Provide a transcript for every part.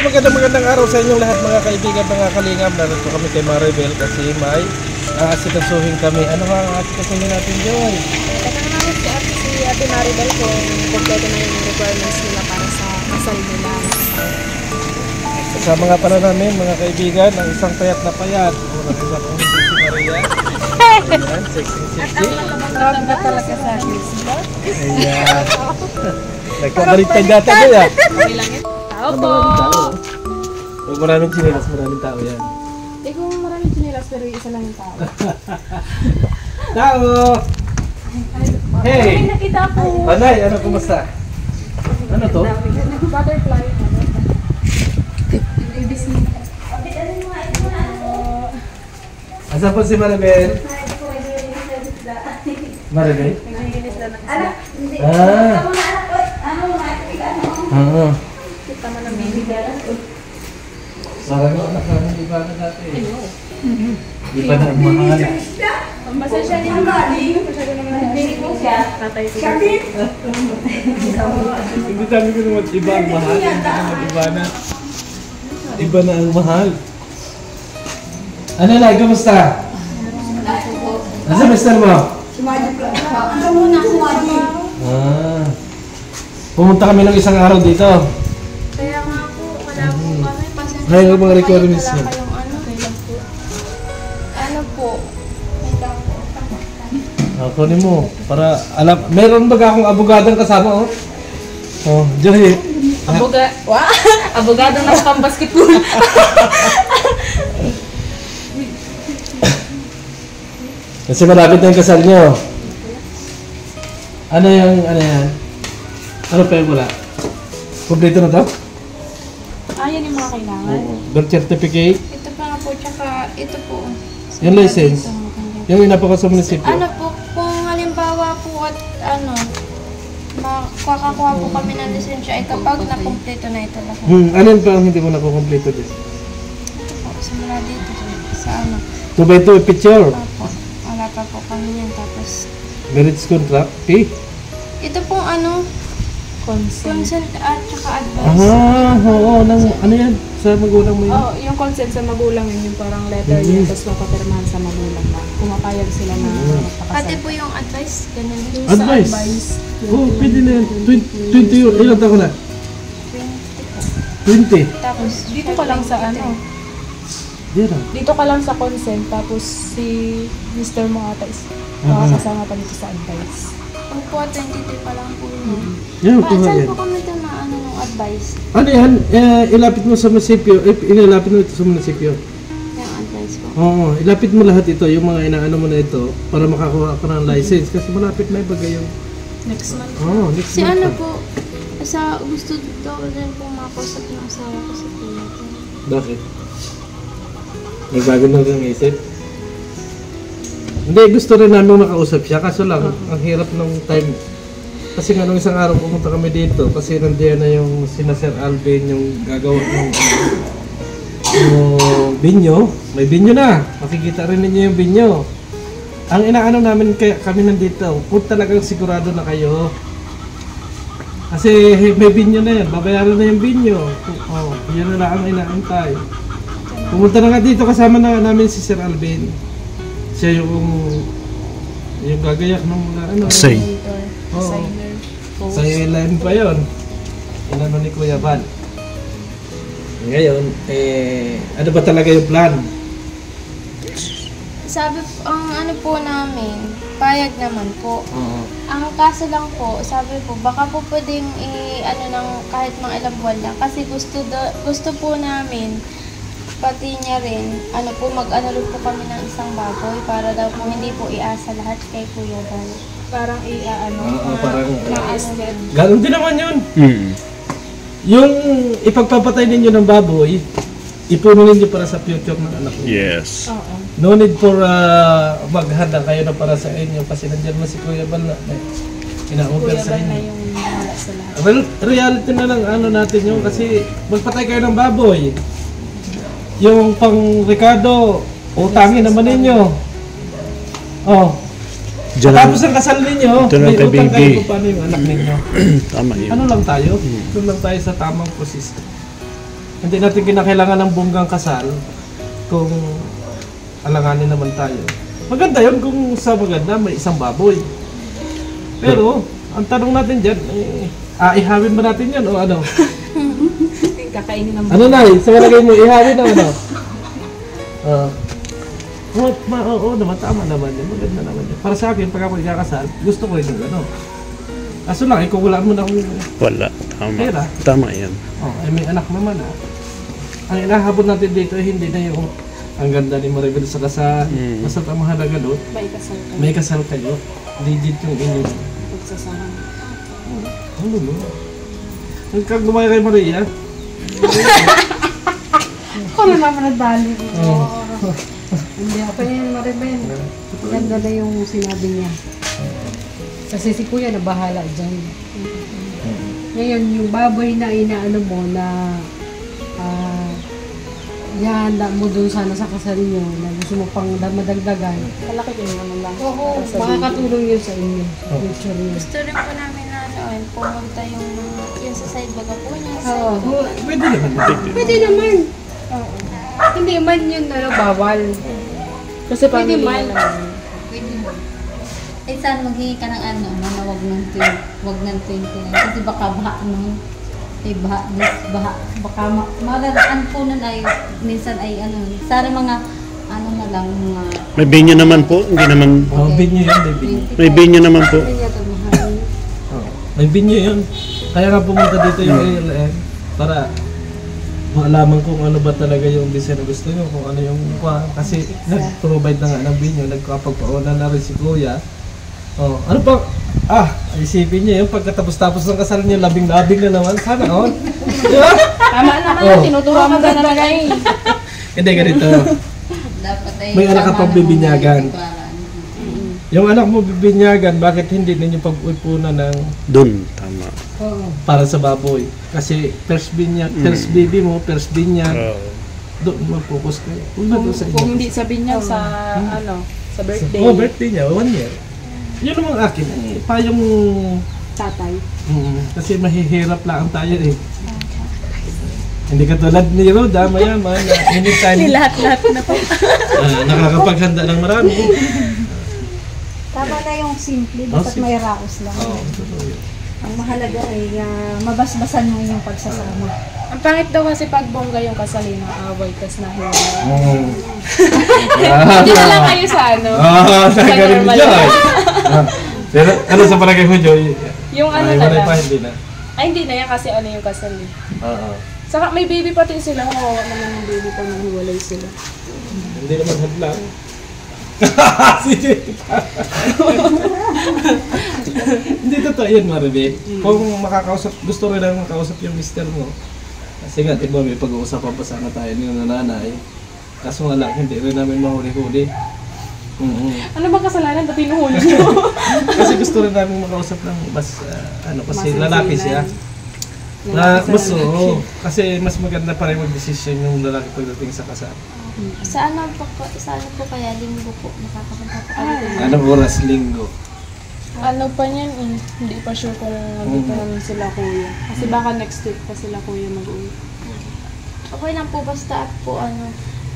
magandang araw sa inyong lahat mga kaibigan, mga kalingap. Narito kami kay Maribel kasi may aasikasuhin kami. Ano ba ang aasikasuhin natin, Joy? Tatanong namin si Ate Maribel kung kompleto na yung requirements nila para sa kasal nila. Kasama nga pala namin mga kaibigan, ang isang payat na payat. Unang isa po si Maria. Ayan, sexy. Tawag na talaga sa akin. Ayan. Nagkabaliktad data ko yan. Tao po! Huwag maraming chinilas, maraming tao yan. Eh kung maraming chinilas pero isa lang yung tao. Tao! Hey! Ay, nakita ko! Panay, ano, kumusta? Ano to? Butterfly. Asan po si Maribel? Maribel? Nangiginis lang ng isla. Oo. Kita mo ng bibigyan. Parang yung anak namin, di ba na dati? Di ba na ang mahal? Pasensya niyo galing. Masyado naman nagbinig mo siya. Tatay ko. Hindi sabi ko naman, iba ang mahal. Hindi naman iba na. Iba na ang mahal. Ano na, kamusta? Nasa mister mo? Ito muna, suwadi. Pumunta kami ng isang araw dito. Kaya nga po, wala po kami. Pasensya Ngayon yung mga po requirements kayo. niyo. Wala kayong ano. Kailan po? Ano po? Wait lang po. Kunin mo. Para alam, meron ba akong abogadong kasama, oh? Oh, Joy. Abogado na sa basketball. Kasi malapit na yung kasal nyo. Ano yan? Ano pa yung wala? Kompleto na to? Yan yung mga kailangan. Birth certificate? Ito pa nga po, tsaka ito po. Yung license? Yung inapaka sa munisipyo? Ano po, kung halimbawa po at makakakuha po kami ng lisensya, ito pag nakumpleto na ito lahat. Ano yun pa ang hindi mo nakukompleto dyan? Ito po, simula dito sa ano. 2x2 picture? Opo, wala pa po kami yan. Tapos, Marriage contract? P? ito pong ano, consent at tsaka advice. Oo. Ano yan? Sa magulang mo yun? Yung consent sa magulang yun, yung parang letter niya, tapos mapapirmahan sa magulang na pumapayag sila na magpakasal. Pati po yung advice, ganun din. Advice? Oo, pwede na yan. 20 yun. Ilan taon na? 20? Tapos, Dito ka lang sa ano, dito ka lang sa consent, tapos si Mr. mo ata is makakasama pa dito sa advice. po, 23 pa lang po yun. Yan, Saan po kami ito na ano ng advice? Ano yan? Ilapit mo sa munisipyo. Ilapit mo ito sa munisipyo. Yung advice po. Oo, ilapit mo lahat ito. Yung mga inaano mo na ito para makakuha ka ng license. Kasi malapit na ibagay yung... Next month. Oo, next Si month ano na. po, gusto daw rin po makausap ng asawa ko sa kuya ko. Bakit? Nagbago na rin ang isip? Hindi, gusto rin namin makausap siya. Kaso lang, ang hirap ng time. Kasi nga nung isang araw pumunta kami dito kasi nandiyan na yung sina Sir Alvin yung gagawa ng binyo. May binyo na. Makikita rin ninyo yung binyo. Ang inaano namin kami nandito, kung talagang sigurado na kayo. Kasi may binyo na yan. Babayaran na yung binyo. Yun na lang ang inaantay. Pumunta na nga dito kasama na namin si Sir Alvin. Siya yung gagayak ng mga ano. Say. Designer. Sa line pa yun. Inano ni Kuya Van. Ngayon, ano ba talaga yung plan? Sabi, ang ano po namin, payag naman po. Ang kaso lang po, sabi po, baka po pwedeng ano ng kahit mga ilang buwan lang. Kasi gusto po namin, pati niya rin, ano po, mag-ano rin po kami ng isang baboy para daw po hindi po iasa lahat kay Kuya Van. Parang Parang na-ested. ganun din naman yun. Mm. Yung ipagpapatay ninyo ng baboy, ipunin ninyo para sa future ng anak niyo. Yes. Oo. No need for maghanda kayo na para sa inyo kasi nandiyan mo si Kuya Bal na ina-offer Kuya sa Van na inyo. yung wala sa lahat. Well, reality na lang ano natin yun kasi magpatay kayo ng baboy. Yung pang Ricardo, utangin naman ninyo. Oh. Diyan lang. Tapos ang kasal ninyo, Ito lang may kay utang baby. kayo kung paano yung anak ninyo. Tama yun. Ano lang tayo? Doon lang tayo sa tamang proseso. hindi natin kinakailangan ng bonggang kasal kung alanganin naman tayo. Maganda yun kung sa maganda may isang baboy. Pero, ang tanong natin dyan, ihawin ba natin yan o ano? Kakainin ng Ano na sa malagay mo, ihawin o ano? Oo naman, tama naman yun. Maganda naman yun. Para sa akin, pag ako ikakasal, gusto ko rin yung ano. Kaso lang, kung wala mo na akong Wala. Tama. pera, Tama yan. may anak naman Ang inahabol natin dito, hindi na yung ang ganda ni Maribel sa kasal. Basta ang mahalaga doon, may kasal ka. may kasal kayo. Legit yung inyong Pagsasama. ano no? Kag lumaya kay Maria. Ako naman nagdali. Hindi ako yan, Maribel. Maganda na yung sinabi niya. Kasi si Kuya na bahala dyan. Ngayon, yung baboy na inaano mo na ihanda mo dun sana sa kasal niyo na gusto mo pang madagdagan. Malaki din naman lang. Oo, makakatulong yun sa inyo. Sa future niyo. Gusto rin po namin na pumunta yung sa side baga po niya. Oo. Pwede naman. Pwede naman. Hindi man yun bawal. Kasi Pwede pamilya man. naman. Pwede mo. Eh saan maghingi ka ng ano, na wag ng 20 kasi baka baha baka malaraan po nun ay minsan ay ano, sana mga ano na lang mga May binyo naman po. Hindi naman. Binyo yun, may binyo. May binyo naman po. Hindi niya ito mahal. May binyo yun. Kaya nga pumunta dito yung ALN para maalaman kung ano ba talaga yung design na gusto nyo, kung ano yung kasi nag-provide na nga ng binyo, nagkapagpauna na rin si Kuya. Ano pa? Isipin niyo yung pagkatapos-tapos ng kasal niyo, labing-labing na naman. Sana di ba? Tama naman, tinutuwa mo ka na lang eh. Hindi, ganito. dapat ay May anak ka tama pang na bibinyagan. mga Yung anak mo bibinyagan, bakit hindi ninyo pag-uipunan ng Doon. Tama. Oo. para sa baboy? Kasi first baby mo, first binyag, doon mag-focus kayo. Huwag na doon sa inyo. Kung hindi sabihin niya sa sa birthday. Birthday niya, 1 year. Yun naman akin, pa yung Tatay. kasi mahihirap lang tayo eh. Hindi katulad ni Roda, mayaman, anytime Lahat-lahat na po. nakakapaghanda ng marami. Tama na yung simple, basta simple. may raos lang. Totoo yun. Ang mahalaga ay mabasbasan mo yung pagsasama. Ang pangit daw kasi pag bongga yung kasali na away tas na Hindi na lang kayo sa ano. Sa Nagaling normal. dyan. Pero ano sa palagay mo, Joy? Yung ano Ay, na wala lang. pa, hindi na. Ay, hindi na yan kasi ano yung kasali. Oo. Saka may baby pa din sila. Kawawa naman yung baby pa nang hiwalay sila. Hindi naman hadlang. Sige. Hindi totoo yun, Maribel. Kung makakausap, gusto rin lang makausap yung mister mo. Kasi nga, diba, may pag-uusapan pa sana tayo ng nanay. Kaso nga lang, hindi rin namin mahuli-huli. Ano bang kasalanan? Ba't hinuhuli nyo? Kasi gusto rin namin makausap ng mas, kasi lalaki siya. Mas, kasi mas maganda pa rin mag-desisyon yung lalaki pagdating sa kasal. Sa ano po kaya linggo po makakapunta po kami. Anong oras, linggo? Ano pa niyan eh. Hindi pa sure kung nandito namin sila kuya. Kasi baka next week pa sila kuya mag-uwi. Okay lang po basta po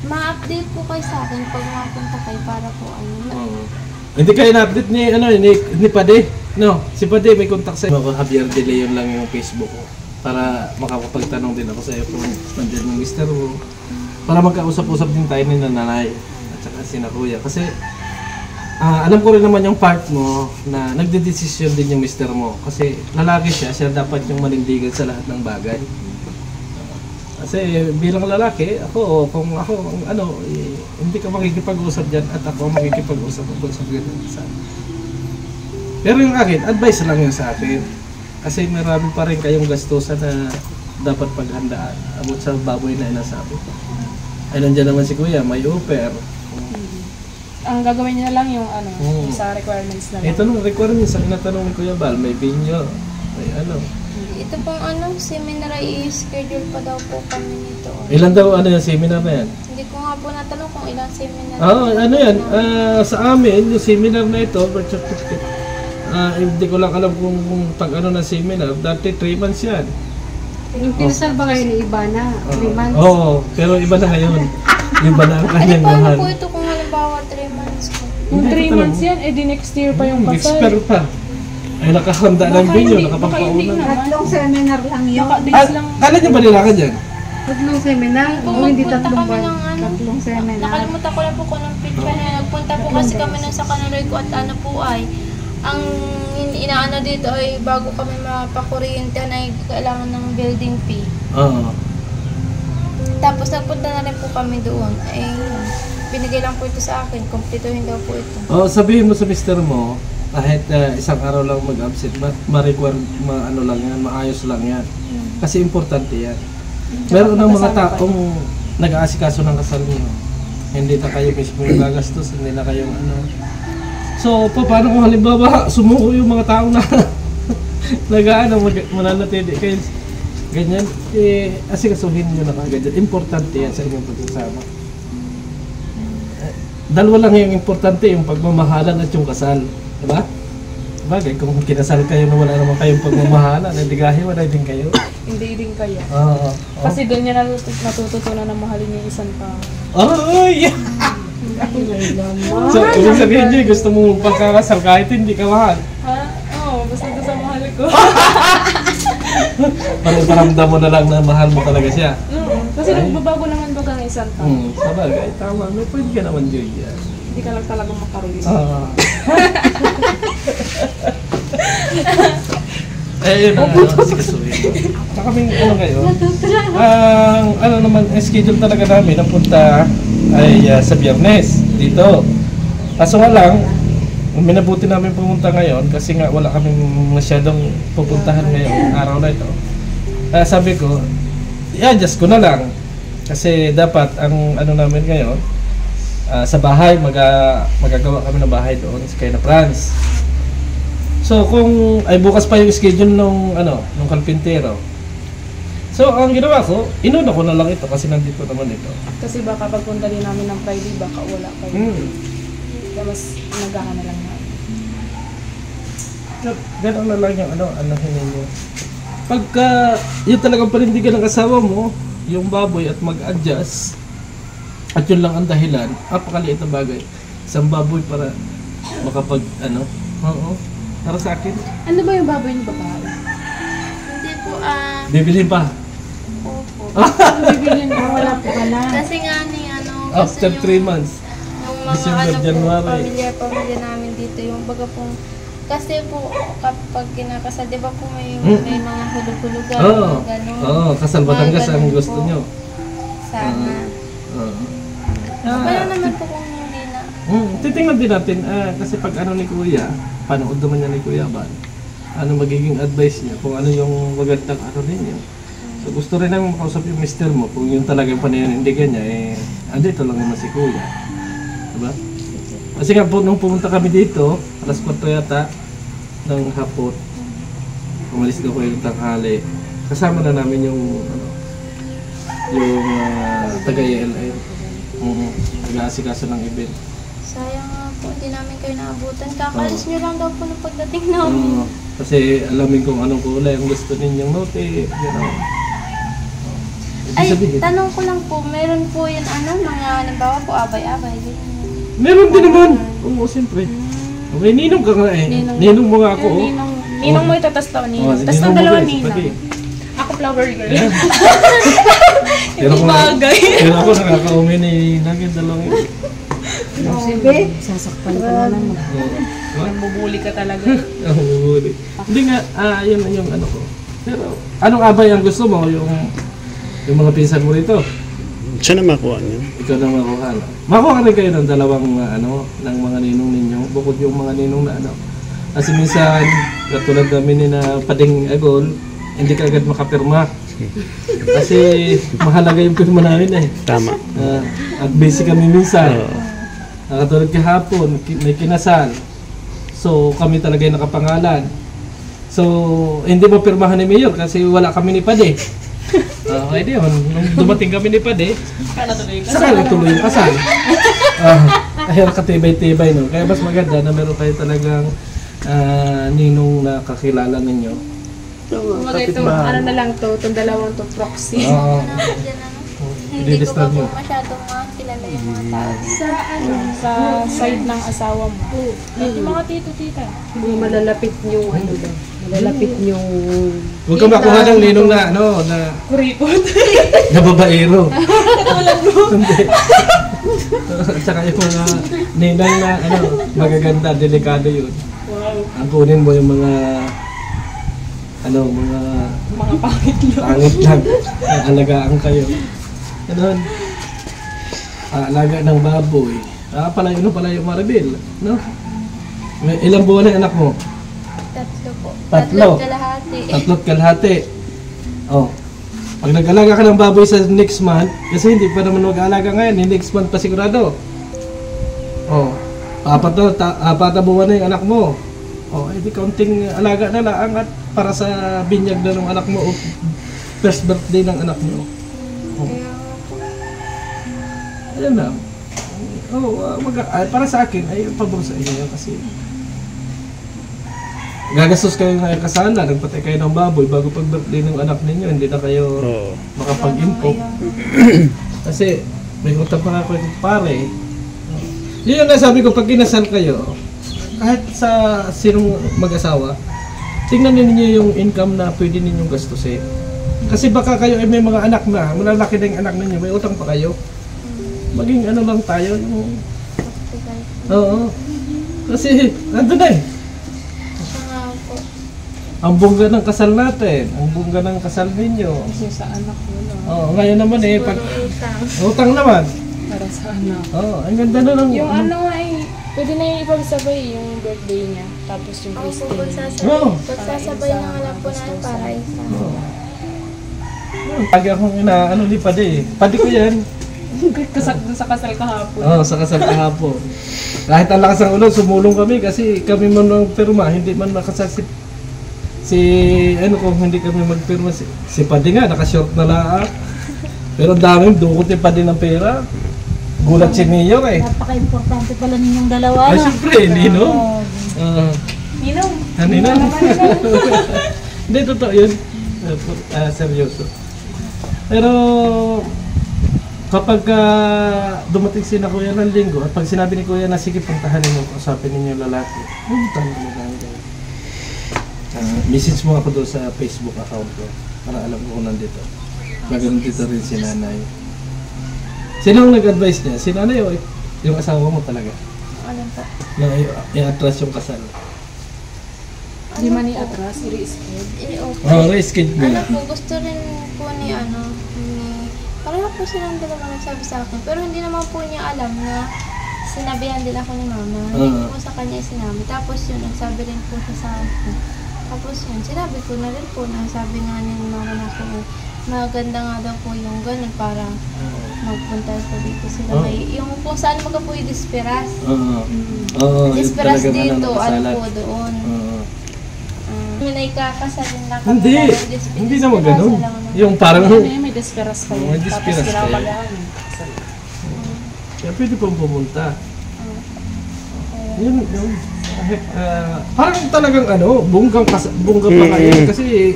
ma-update po kayo sa akin pag makapunta kayo para po Hindi kayo na-update ni Pade. No, si Pade may contact sa ako, Javier De Leon lang yung Facebook ko. Para makakapagtanong din ako sa iyo kung nandiyan yung mister mo. Para magkausap-usap din tayo ni nanay at saka si na Kuya. Kasi alam ko rin naman yung part mo na nagdedesisyon din yung mister mo. Kasi lalaki siya dapat yung manindigan sa lahat ng bagay. Kasi bilang lalaki, kung ako, hindi ka makikipag-usap dyan at ako ang makikipag-usap sa ganyan. Pero yung akin, advice lang yun sa akin. Kasi marami pa rin kayong gastusan na dapat paghandaan abot sa baboy na inasabi. Ay nandiyan naman si Kuya, may offer. Ang gagawin niya lang yung sa requirements na lang. Ito nung requirements, ang natanong ni Kuya Bal, may binyo, may Ito pong seminar ay schedule pa daw po kami nito. Ilan daw yung seminar na yan? Hindi ko nga po natanong kung ilang seminar. Yan, sa amin, yung seminar na ito, birth certificate, hindi ko lang alam kung pag na seminar, dati 3 months yan. Yung kinasal ba kayo ni iba na? 3 months? Oo, pero iba na ngayon. Iba na ang Ano kanyang paano mahal. po ito kung halimbawa 3 months po? Kung Hindi 3 ko months yan, eh di next year pa yung kasal. Expert pa. Ay nakahanda ng Baka binyo, hindi nakapagpaunan. naman. Tatlong seminar lang yun. Naka-days lang. Kala niyo ba nilakad yan? Tatlong seminar? Kung O hindi magpunta tatlong kami buwan? ng ano, Tatlong seminar. nakalimutan ko na po kung anong picture na. Nagpunta po kasi kami nun sa Kanaroy ko at ano po ay, ang inaano dito ay bago kami mapakuryente ay kailangan ng building fee. Oo. Tapos nagpunta na rin po kami doon. Eh, binigay lang po ito sa akin. Kumpletuhin daw po ito. Oh, sabihin mo sa mister mo, kahit isang araw lang mag-absent, ma-require, ano lang yan, maayos lang yan. Kasi importante yan. Meron ng mga taong nag-aasikaso ng kasal niyo. Hindi na kayo mismo yung gagastos, hindi na kayong ano. So, paano kung halimbawa, sumuko yung mga tao na nag-ano, mananatili kayo ganyan, eh, asikasuhin nyo na kagad. Importante yan sa inyong pagsasama. Dalawa lang yung importante, yung pagmamahalan at yung kasal. Diba? Bagay, kung kinasal kayo na wala naman kayong pagmamahalan, hindi gahiwalay din kayo. Hindi din kaya. Oo. Kasi doon niya natututunan na mahalin yung isang tao. Ay! So, ibig sabihin nyo, gusto mo pagkakasal kahit hindi ka mahal. Ha? Oo, basta doon sa mahal ko. Paramdam mo na lang na mahal mo talaga siya. Kasi nagbabago naman baga ng isang tao. Sa bagay, tama. May pwede ka naman, Julia. Hindi ka lang talaga makarelate. Ayun na, asikasuhin mo. Saka kaming ano ngayon, ang ano naman, schedule talaga namin, ang punta ay sa Biyernes dito. Kaso nga lang, minabuti namin pumunta ngayon kasi nga wala kaming masyadong pupuntahan ngayong araw na ito. Sabi ko, i-adjust ko na lang. Kasi dapat ang ano namin ngayon, sa bahay, magagawa kami ng bahay doon sa Caina, France. So kung ay bukas pa yung schedule nung kalpintero. So ang ginawa ko, inuna ko na lang ito kasi nandito naman ito. Kasi baka pagpunta din namin ng Friday, baka wala kayo. Kaya mas nagahan na lang namin. Ganun na lang yung anahin ninyo. Pagka yun talagang panindigan ng asawa mo, yung baboy at mag-adjust, at yun lang ang dahilan, apakaliit na bagay. Isang baboy para makapag, oo, para sa akin. Ano ba yung baboy ng babae? Hindi po, Bibilhin pa. opo. Bibilin ko, wala po pala. Kasi nga ni After 3 months. Yung mga December, January. pamilya namin dito, yung baga pong, kasi po kapag kinakasal, di ba po may mga hulog-hulugan, Oo. gano'n. Oo, kasal Batangas ang Mga gusto ganun nyo. po. Sana. Oo. Wala naman po kung hindi na. Titingnan din natin, kasi pag ni Kuya, panood naman niya ni Kuya ba? Ano magiging advice niya, kung ano yung magandang ninyo. So gusto rin namin makausap yung mister mo, kung yun talaga yung paninindigan niya, andito lang naman si Kuya. Diba? Kasi nga po, nung pumunta kami dito, alas 4 yata, ng hapon, umalis na ko yung tanghali, kasama na namin yung, taga-ELM. Taga-asikaso ng event. Sayang nga po, hindi namin kayo naabutan. Kakalis nyo lang daw po nung pagdating namin. Kasi alamin kung anong kulay ang gusto ninyong note, gano'n. Ay, tanong ko lang po, meron po yun mga halimbawa po, abay-abay. ganyan. Meron din naman. Oo, siyempre. May ninong ka nga eh. Ninong mo nga ako. Oh. Ninong mo itatas daw, ninong. Si Tapos ninong ng mo dalawa guys, ninang. pati. Ako flower girl. Pero Hindi bagay. Pero ako nakaka-umi ni ninang yung dalawang yun. Sige, sasaktan ka na naman. Nambubuli ka talaga. Nahuli. Hindi nga, yun yung ano ko. Pero, anong abay ang gusto mo? Yung mga pinsan mo rito? Siya na makuha niya. Ikaw na makuha. Makuha rin kayo ng dalawang ng mga ninong ninyo. Bukod yung mga ninong na Kasi minsan, katulad namin na Pading Agol, hindi ka agad makapirma. Kasi mahalaga yung pirma namin eh. Tama. At busy kami minsan. Katulad kahapon, may kinasal. So kami talaga yung nakapangalan. So hindi mapirmahan ni Mayor kasi wala kami ni Pade. Okay di yun. Nung dumating kami ni Pade, saka nagtuloy yung kasal. Kaya katibay-tibay no. Kaya mas maganda na meron kayo talagang ninong na kakilala ninyo. Kumbaga ito, ano na lang to, itong dalawang to, proxy. Oo. Diyan ano. Hindi ko pa I-disturb po mo. masyadong makilala yung mga tao. Sa side ng asawa mo. Yung mga tito-tita. Mga malalapit yung ano ba? Malalapit yung... Huwag ka makuha ng ninong na, na Kuripot. na babaero. Hindi. At saka yung mga ninang na, magaganda, delikado yun. Wow. Ang kunin mo yung mga, mga Mga pangit lang. pangit lang. Alagaan kayo. Ganun. Alaga ng baboy. Palayo Maribel. No? May ilang buwan na yung anak mo? Tatlo po. Tatlo. Kalahati. 3 kalahati. Oh. Pag nag-alaga ka ng baboy sa next month, kasi hindi pa naman mag-alaga ngayon, next month pa sigurado. Oh. Apat na buwan na yung anak mo. Oh, edi kaunting alaga na lang at para sa binyag na ng anak mo o first birthday ng anak mo. Oh. Ayan lang. Oh, para sa akin ay pabor sa inyo kasi gagastos kayo ng kasalan, nagpatay kayo ng baboy bago pag birthday ng anak ninyo, hindi na kayo Oo. makapag-impok. Kasi may utang pa ako yung pare. Yun yung nasabi ko, pag kinasal kayo, kahit sa sinong mag-asawa, tingnan ninyo yung income na pwede ninyong gastusin. Kasi baka kayo ay may mga anak na, malalaki na yung anak ninyo, may utang pa kayo. Maging ano lang tayo, yung... Oo. Kasi, nandun na eh. Po. Ang bongga ng kasal natin, ang bongga ng kasal ninyo. Kasi sa anak mo lang. Oo, ngayon naman eh, pag Utang. utang naman. Para sa anak. Oo, ang ganda na ng... Yung ano nga eh, pwede na yung ipagsabay yung birthday niya. Tapos yung Ako po Christine. Oo. pagsasabay na nga lang po namin para isa. Oo. Lagi akong inaano ni Pade eh. Pade ko yan. Dun sa kasal kahapon. Oo, sa kasal kahapon. Kahit ang lakas ng ulo, sumulong kami kasi kami man ng pirma, hindi man nakasaksi. Kung hindi kami magpirma, si Pade nga, nakashort na lahat. Pero ang daming dukot ni Pade ng pera. Gulat si Mayor eh. Napaka-importante pala ninyong dalawa. Ay, siyempre, Ninong. Ninong. Ninong. Hindi, totoo yun. Seryoso. Pero, kapag dumating si na Kuya ng linggo, at pag sinabi ni Kuya na sige, puntahan ninyo, kausapin ninyo yung lalaki, puntahan mo na lang. Message mo ako doon sa Facebook account ko para alam ko kung nandito. Maganon dito rin si nanay. Sino ang nag-advise niya? Si nanay o yung asawa mo talaga? Ano po? Na i-atras yung kasal. Di man i-atras, i-reschedule. Oh, re-skid mo. Ano po, gusto rin po ni pareho po silang dalawa nagsabi sa akin. Pero hindi naman po niya alam na sinabihan din ako ni mama. Hindi ko po sa kanya sinabi. Tapos yun, nagsabi rin po siya sa akin. Tapos yun, sinabi ko na rin po na sabi nga ni mama na po, maganda nga daw po yung ganun para magpunta po dito sila. Yung kung saan maga po yung disperas. Oo. Disperas dito, ano po doon. May ikakasalin lang kami. Hindi. Hindi naman ganun. Yung parang... Ano yun, may desperas pa May yun. desperas Tapos pa yun. kinamagahan. Kaya pwede pong pumunta. Yun. Parang talagang bunggang pa kayo. Kasi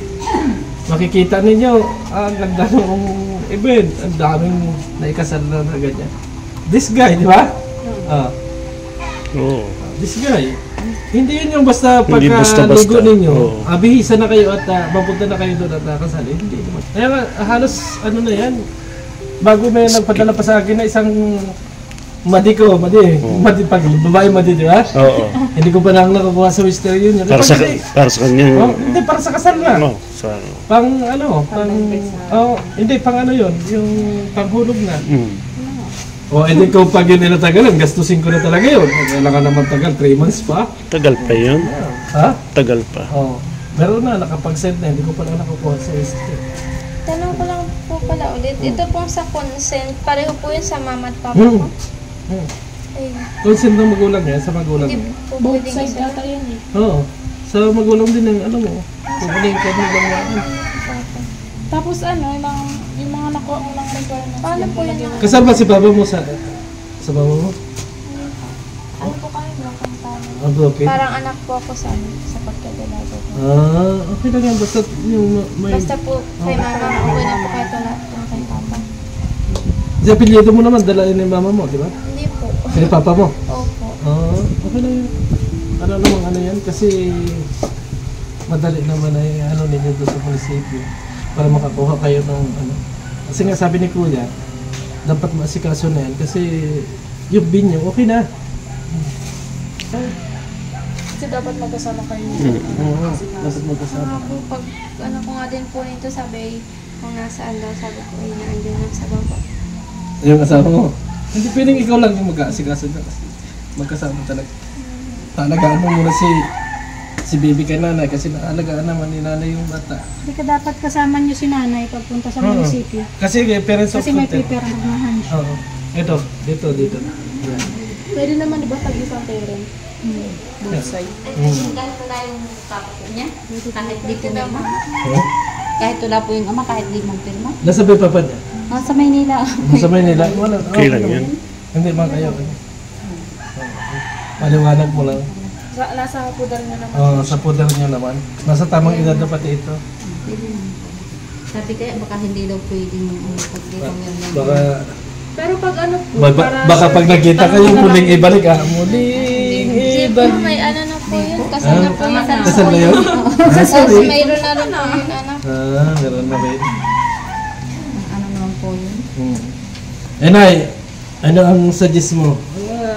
makikita ninyo, ang ganda ng event. Ang daming naikasal na ganyan. This guy, di ba? Oo. This guy. Hindi yun yung basta Hindi basta-basta. pagka-ligo ninyo, Oo. bihisa na kayo at mapunta na kayo doon at nakasali. Hindi naman. Kaya nga, halos na yan. Bago may nagpadala pa sa akin na isang madi, pag babae madi, di ba? Oo. Hindi ko pa nang nakukuha sa Western Union. Para sa kanya. Hindi, para sa kasal na. Ano? Sa... Hindi, pang yun, yung panghulog na. Mm. Hindi ko pag yun nilatagalan, gastusin ko na talaga yun. Kailangan naman tagal, 3 months pa. Tagal pa yun. Ha? Tagal pa. Meron na, nakapag-send na, hindi ko pala nakukuha sa Western. Tanong ko lang po pala ulit, ito pong sa consent, pareho po yun sa mama at papa ko? Ay, Consent ng magulang niya, sa magulang hindi niya. po Both pwedeng side isa. ata yun eh. Oo. Sa magulang din ng mo. Kukunin ka din lang. Tapos yung mga nakuha mo ng requirements. Paano yung po yun? palagay mo. Kasama si baba mo sa baba mo? Ano po kayo, mga kampanya? broken? Parang anak po ako sa pagkadalaga ko. Okay lang yan. Basta yung may... Basta po kay mama, okay na po kahit wala po kay papa. Kasi apelyido mo naman, dalain ng mama mo, di ba? Hindi po. Kaya papa mo? Opo. Okay lang yan. Ano namang ano yan? Kasi madali naman ay ano ninyo doon sa munisipyo para makakuha kayo ng ano. Kasi nga sabi ni Kuya, dapat maasikaso na yan kasi yung binyo, okay na. Kasi dapat magkasama kayo. Oo, dapat magkasama. Mga po, pag ano ko nga din po nito, sabi kung nasaan daw, sabi ko, ay naandyan lang sa baba. Yung asawa mo. Hindi pwedeng ikaw lang yung mag-aasikaso na kasi magkasama talaga. Taalagaan mo muna si baby kay nanay kasi naalagaan naman ni nanay yung bata. Hindi ka dapat kasama niyo si nanay pagpunta sa munisipyo. Kasi parents of Kasi may content. pipirmahan siya. Oo. Ito, dito. Yan. Pwede naman diba pag isang parent? Both side. Kahit wala yung papa po niya, kahit di po may ama, Huh? kahit wala po yung ama, kahit di magpirma. Nasa ba yung papa niya? Sa Maynila. Nasa Maynila? Wala. Okay lang yan. Hindi man kayo. Paliwanag mo lang. Nasa pudar niya naman. Sa poder niyo naman. Nasa tamang edad na pati ito. Sabi kaya baka hindi daw pwedeng pag di ko Baka, Pero pag ano po, baka pag nakita kayo muling ibalik muling Hindi po, ibalik. may ano na po yun. Kasal na po yung anak Kasal ko. na yun? Tapos Sorry. mayroon na rin po yung anak. Meron na rin. ano naman po yun. Nay, ano ang suggest mo?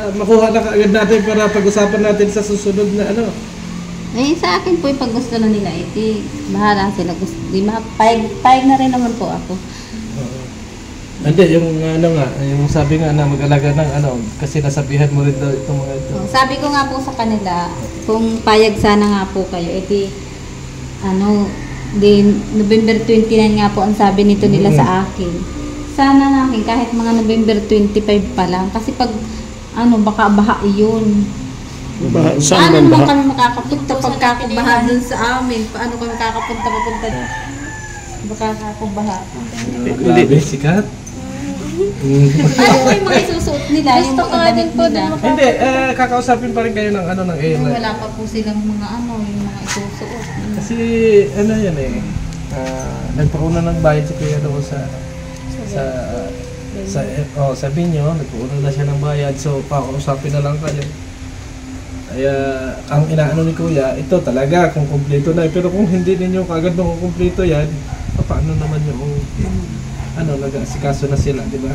Makuha na kaagad natin para pag-usapan natin sa susunod na ano. Sa akin po, pag gusto na nila, bahala sila. Di payag na rin naman po ako. Hindi, yung ano nga, yung sabi nga na mag-alaga ng ano, kasi nasabihan mo rin daw itong mga ito. Sabi ko nga po sa kanila, kung payag sana nga po kayo, November 29 nga po ang sabi nito nila sa akin. Sana nga akin, kahit mga November 25 pa lang. Kasi pag, baka baha yun. Saan Paano man naman ba? kami makakapunta pagkakabaha dun sa amin? Paano kami makakapunta baka kakabaha? Grabe, sikat. Paano po yung mga isusuot nila? Yung Gusto mga ko nga din damit po din nila? Hindi, kakausapin pa rin kayo ng ano ng airline. Wala pa po silang mga yung mga isusuot. Kasi ano yan nagpauna ng bayad si Kuya doon sabi nyo, nagpauna na siya ng bayad, so pakausapin na lang kayo. Kaya ang inaano ni Kuya, ito talaga kung kumpleto na, pero kung hindi ninyo kagad nung kumpleto yan, paano naman yung nag-asikaso na sila, di ba?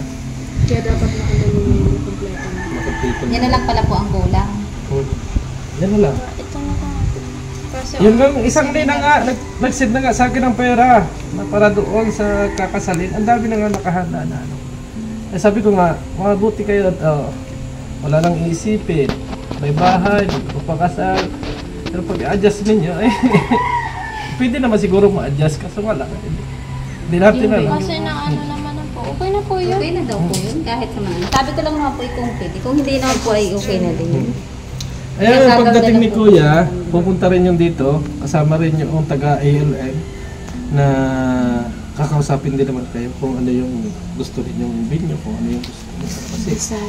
Kaya dapat nakagaling yung kompleto na. Makumpleto Yan na lang pala po ang kulang. Yan na lang. Ito na lang. Kasi Yun lang, isang day na nga, nag-send na nga sa akin ng pera na para doon sa kakasalin. Ang dami na nga nakahanda na ano. Eh sabi ko nga, mabuti kayo at wala nang iisipin. May bahay, magpapakasal. Pero pag i-adjust ninyo, pwede naman siguro ma-adjust kasi wala. Hindi natin alam. Kasi na ano naman na po. Okay na po yun. Okay na daw po yun, kahit sa mga. Sabi ko lang naman po kung pwede. Kung hindi naman po ay okay na din. Ayan, pagdating ni Kuya, pupunta rin yung dito, kasama rin yung taga-ALM na kakausapin din naman kayo kung ano yung gusto rin yung binyo, kung ano yung gusto nyo. Kasi,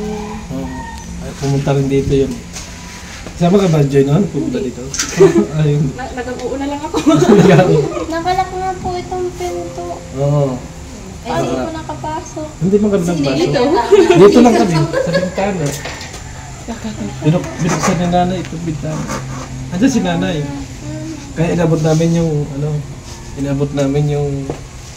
pumunta rin dito yun. Sama ka ba, Joy, noon? Pupunta dito? Ayun. Nag-uuna lang ako. Nakalak nga po itong pinto. Oo. Hindi po nakapasok. Hindi magandang baso. Dito lang kami, sa bintana. Binuksan ni nanay itong bintana. Andiyan si nanay. Kaya inabot namin yung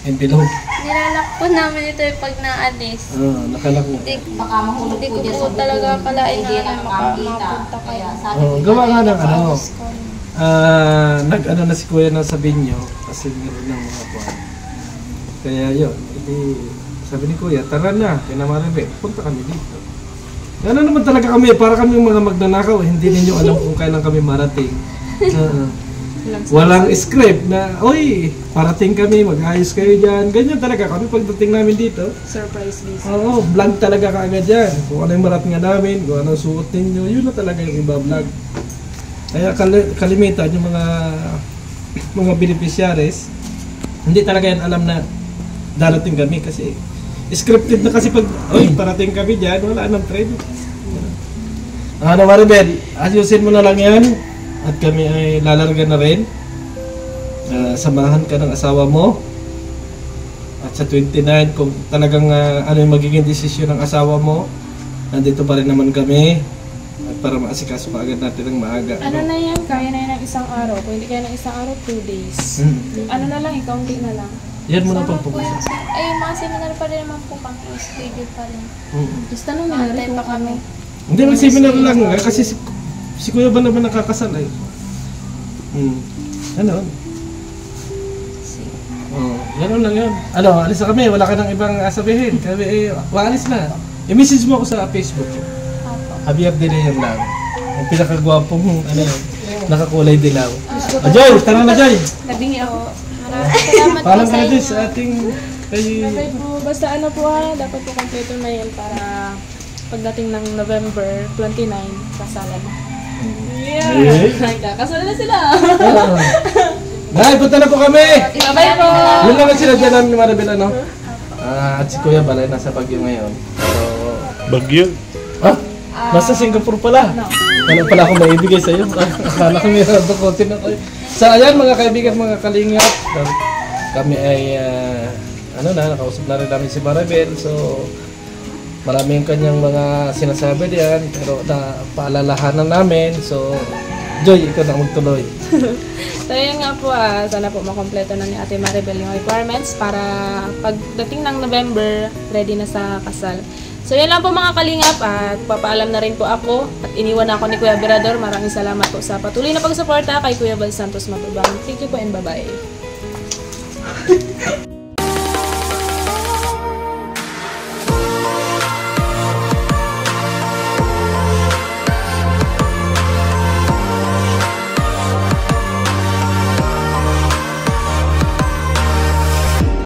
envelope. Nilalak po namin ito yung pag naalis. Nakalak mo. Baka mahulog Hindi po ko dyan po sa talaga bubong. pala Hindi na mapunta makakita. kayo. Kaya sabi Gawa nga ng ano. Tapos, Nag-ano na si Kuya na sabihin nyo kasi meron ng mga buwan. Kaya yun, sabi ni Kuya, tara na, kinamaribe, punta kami dito. Ano naman talaga kami, para kami mga magnanakaw, hindi ninyo alam kung kailan kami marating. Walang script na, oy, parating kami, mag-ayos kayo dyan. Ganyan talaga kami pagdating namin dito. Surprise visit. Oo, vlog talaga kaagad yan. Kung ano yung marating nga namin, kung ano yung suot ninyo, yun na talaga yung iba vlog. Kaya kalimitan yung mga beneficiaries, hindi talaga yan alam na darating kami kasi scripted na kasi pag, oy, parating kami dyan, wala nang trade. Ano Maribel, ayusin mo na lang yan at kami ay lalarga na rin. Samahan ka ng asawa mo. At sa 29, kung talagang ano yung magiging desisyon ng asawa mo, nandito pa rin naman kami. At para maasikaso ka agad natin ng maaga. Ano na yan? Kaya na yan ng isang araw. Kung hindi kaya ng isang araw, 2 days. Ano na lang, ikaunti na lang. Yan mo na Sama po pagpupusin. yung, ay, mga seminar pa rin naman po kami. Schedule pa rin. Tapos tanong na Antay rin pa kung kami. Hindi, may seminar lang. Kasi si Kuya ba naman nakakasal ay? Ano? Yan lang yun. Ano, alis na kami. Wala ka nang ibang sabihin. Kami, waalis na. I-message mo ako sa Facebook. Apo. Javier de Leon lang. Ang pinakagwapong, ano yun, nakakulay dilaw. Joy, tara na Joy! nabingi ako. Maraming salamat po Paalam sa ka na inyo. Joy sa ating kay... Okay po, basta ano po dapat po kompleto na yan para pagdating ng November 29, kasalan. Eh? Kasalan na sila! Nay, punta na po kami! Bye po! Yun lang sila dyan namin ni Maribel, ano? At si Kuya Balay nasa Baguio ngayon. So, Bagyo. nasa Singapore pala. Wala pala akong maibigay sa iyo. Akala ko may dukotin ako. So ayan mga kaibigan, mga kalingap. Kami ay nakausap na rin namin si Maribel. So maraming kanyang mga sinasabi diyan, pero paalalahanan namin. So Joy, ikaw na magtuloy. So yun nga po, sana po makompleto na ni Ate Maribel yung requirements para pagdating ng November, ready na sa kasal. So yun lang po mga kalingap at papaalam na rin po ako at iniwan na ako ni Kuya Berador. Maraming salamat po sa patuloy na pagsuporta kay Kuya Bal Santos Mababang. Thank you po and bye-bye.